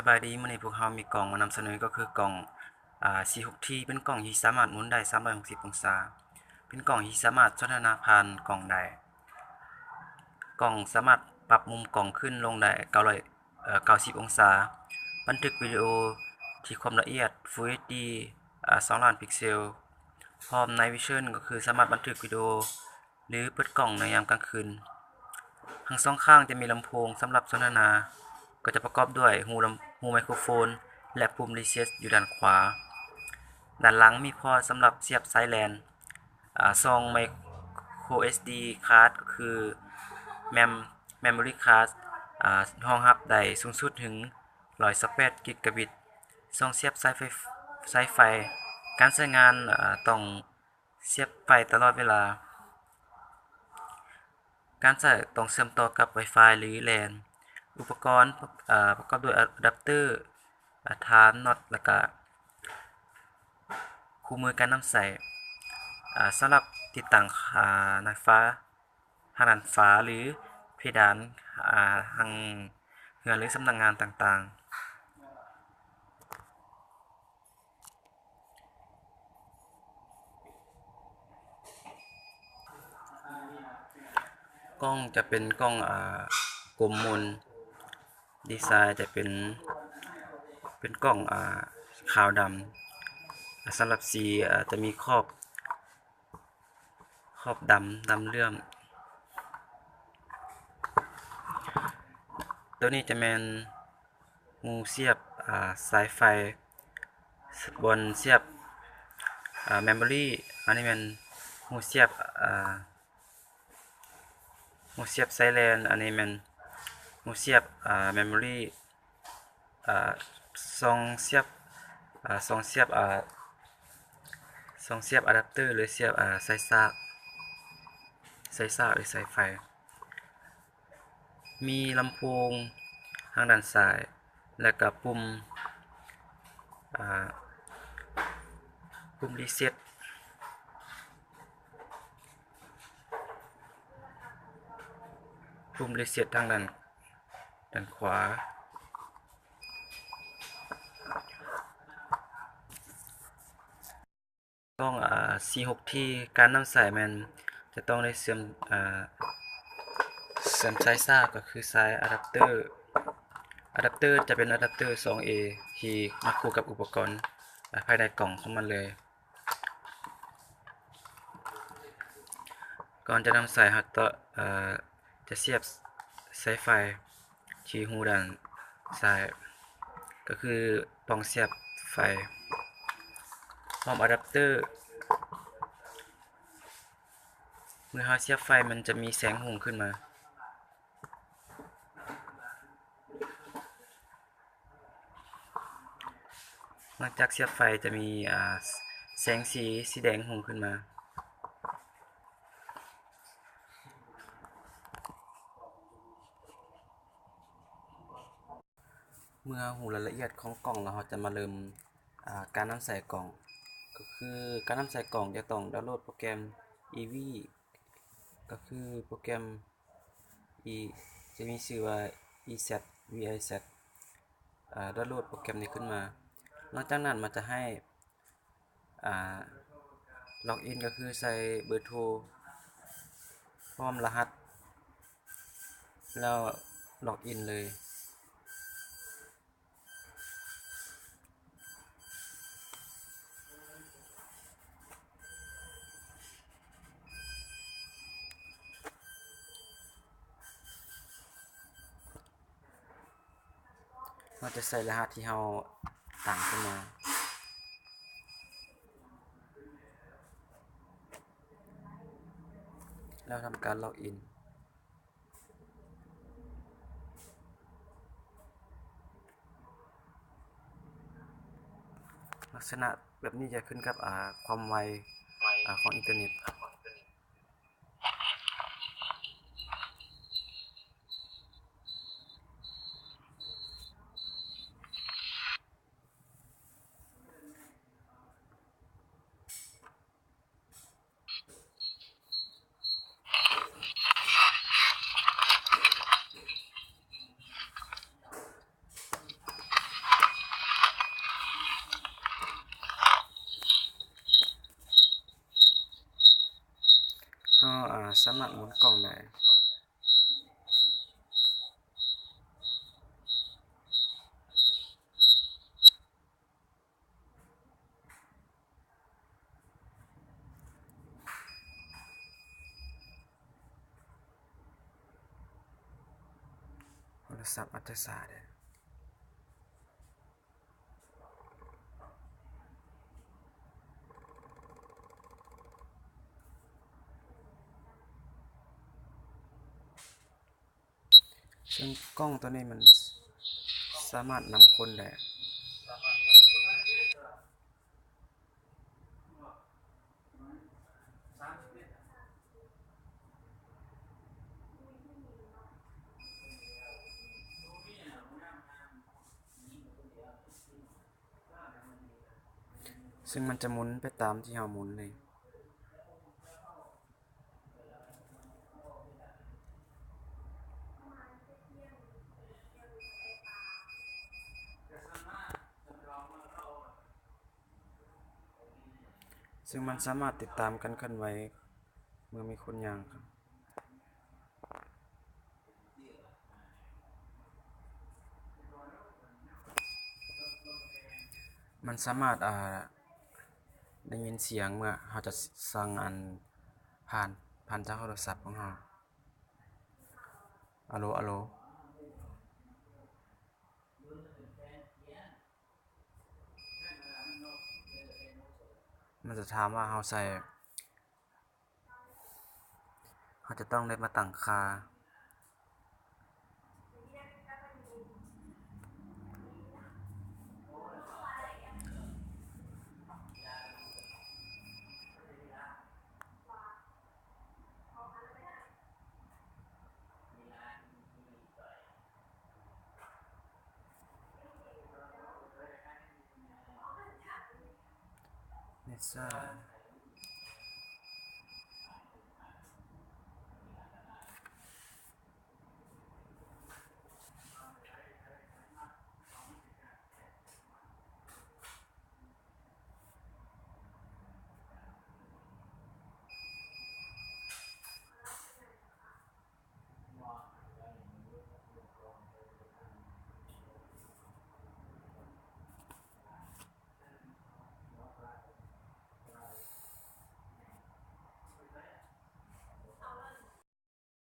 สบายดีมื้อนี้พวกเรามีกล่องมานำเสนอก็คือกล่อง46T เป็นกล่องที่สามารถหมุนได้360องศาเป็นกล่องที่สามารถสนทนาผ่านกล่องได้กล่องสามารถปรับมุมกล่องขึ้นลงได้90องศาบันทึกวิดีโอที่ความละเอียด Full HD 2ล้านพิกเซลพร้อม Night Vision ก็คือสามารถบันทึกวิดีโอหรือเปิดกล่องในยามกลางคืนทั้งสองข้างจะมีลำโพงสำหรับสนทนาก็จะประกอบด้วยหูไมโครโฟนและปุ่มรีเซ็ตอยู่ด้านขวาด้านหลังมีพอร์ตสำหรับเสียบสายแลนซองไมโคร SD card ก็คือ memory card รองรับได้สูงสุดถึง128กิกะบิตซองเสียบสายไฟการใช้งานต้องเสียบไฟตลอดเวลาการใช้ต้องเชื่อมต่อกับ Wi-Fi หรือ LAN อุปกรณ์ประกอบด้วยอะแดปเตอร์ฐานน็อตและก็คู่มือการนำใช้สำหรับติดตั้งหน้าฟ้าหรือเพดานทางเรือนหรือสำนักงานต่างๆกล้องจะเป็นกล้องกลมมนดีไซน์จะเป็นกล้องขาวดำสำหรับสีจะมีขอบดำเลื่อมตัวนี้จะแมนหูเสียบสายไฟบนเสียบmemory อันนี้แมนหูเสียบสายแลนอันนี้แมนหูเสียบmemory ซองเสียบซองเสียบอะแดปเตอร์หรือเสียบสายซากหรือสายไฟมีลำโพงทางด้านซ้ายและก็ปุ่มรีเซ็ตทางด้านขวากล้อง46T การนำสายมันจะต้องได้เสื่อมสายซากก็คือสายอะแดปเตอร์จะเป็นอะแดปเตอร์ 2A ที่มาคู่กับอุปกรณ์ภายในกล่องของมันเลยก่อนจะนำสายฮัตเตอร์จะเสียบสายไฟที่หูด้านซ้ายก็คือปล่องเสียบไฟพร้อมอะแดปเตอร์เมื่อเราเสียบไฟมันจะมีแสงหุ่งขึ้นมาหลังจากเสียบไฟจะมีแสงสีแดงหุ่งขึ้นมาเมื่อหูรายละเอียดของกล่องแล้วเราจะมาเริ่มการนำใส่กล่องก็คือการนำใส่กล่องจะต้องดาวน์โหลดโปรแกรม EV ก็คือโปรแกรม จะมีชื่อว่า VIZ ดาวน์โหลดโปรแกรมนี้ขึ้นมาหลังจากนั้นมันจะให้ล็อกอินก็คือใส่เบอร์โทรพร้อมรหัสแล้วล็อกอินเลยเราจะใส่รหัสที่เราตั้งขึ้นมาแล้วทำการล็อกอินลักษณะแบบนี้จะขึ้นกับความไวของอินเทอร์เน็ต ารถหมุนกล้องได้โทรศัพท์อัจฉริยะซึ่งกล้องตัวนี้มันสามารถนำคนได้ซึ่งมันจะหมุนไปตามที่เราหมุนเลยซึ่งมันสามารถติดตามการเคลื่อนไหวเมื่อมีคนย่างครับมันสามารถได้ยินเสียงเมื่อเราจะสั่งอันผ่านจากโทรศัพท์ของเราอะโลอะโลมันจะถามว่าเราจะต้องได้มาตั้งค่าไม่ทราบ